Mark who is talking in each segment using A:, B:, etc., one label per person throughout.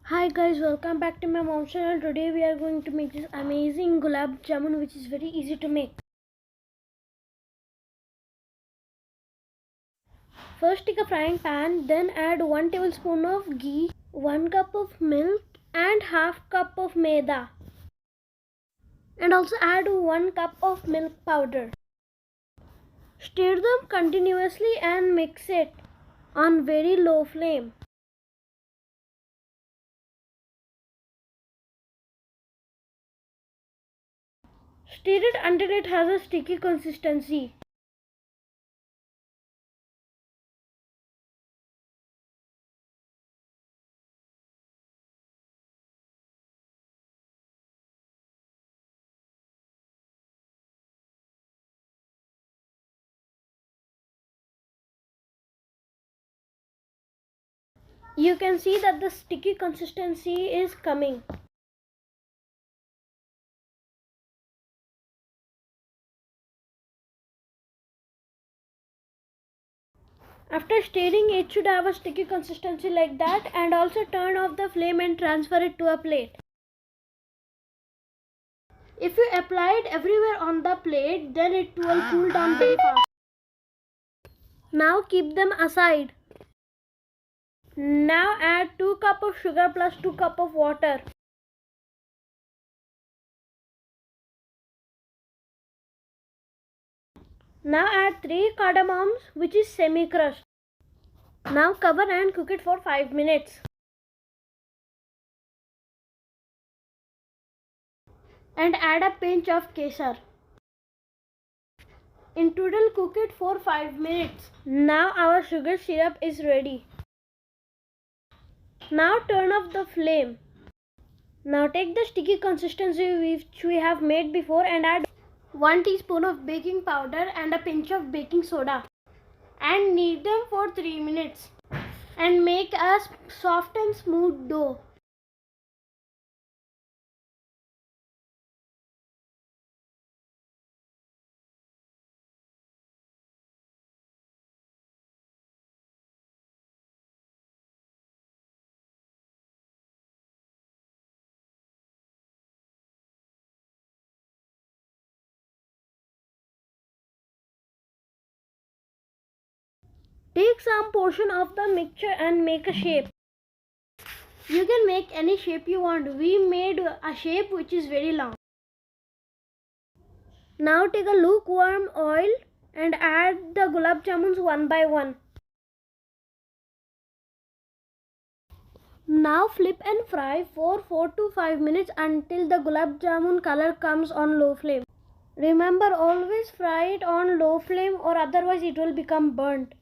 A: Hi guys, welcome back to my mom's channel. Today we are going to make this amazing gulab jamun which is very easy to make. First take a frying pan, then add 1 tablespoon of ghee, 1 cup of milk and half cup of maida. And also add 1 cup of milk powder. Stir them continuously and mix it on very low flame. Stir it until it has a sticky consistency. You can see that the sticky consistency is coming. After stirring, it should have a sticky consistency like that, and also turn off the flame and transfer it to a plate. If you apply it everywhere on the plate, then it will cool down very fast. Now keep them aside. Now add 2 cups of sugar plus 2 cups of water. Now add 3 cardamoms which is semi-crushed. Now cover and cook it for 5 minutes. And add a pinch of kesar. In total cook it for 5 minutes. Now our sugar syrup is ready. Now turn off the flame. Now take the sticky consistency which we have made before and add 1 teaspoon of baking powder and a pinch of baking soda. And knead them for 3 minutes. And make a soft and smooth dough. Take some portion of the mixture and make a shape. You can make any shape you want. We made a shape which is very long. Now take a lukewarm oil and add the gulab jamuns one by one. Now flip and fry for 4 to 5 minutes until the gulab jamun color comes on low flame. Remember, always fry it on low flame or otherwise it will become burnt.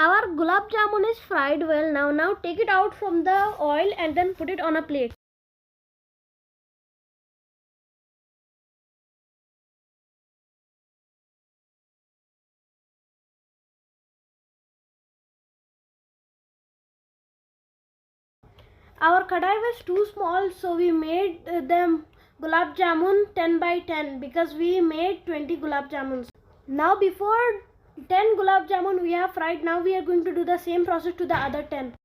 A: Our gulab jamun is fried well now. Now take it out from the oil and then put it on a plate. Our kadai was too small, so we made them gulab jamun 10 by 10 because we made 20 gulab jamuns. Now before 10 gulab jamun we have fried, now we are going to do the same process to the other 10.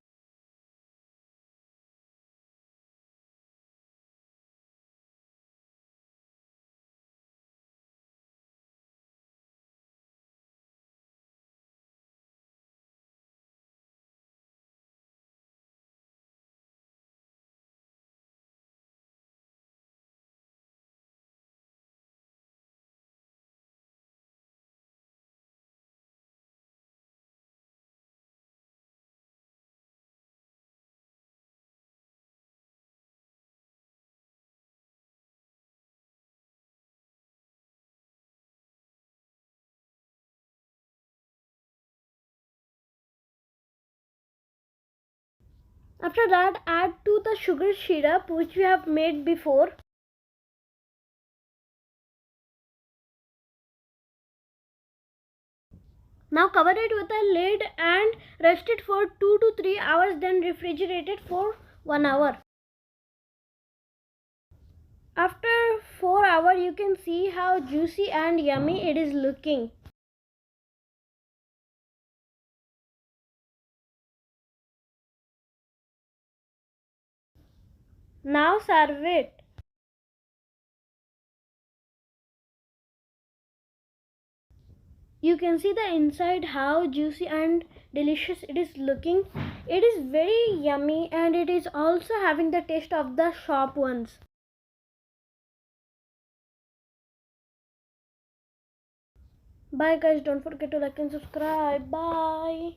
A: After that, add to the sugar syrup which we have made before. Now cover it with a lid and rest it for 2 to 3 hours, then refrigerate it for 1 hour. After 4 cover, you can see how juicy and yummy it is looking. Now serve it. You can see the inside how juicy and delicious it is looking. It is very yummy and it is also having the taste of the shop ones. Bye guys, don't forget to like and subscribe. Bye.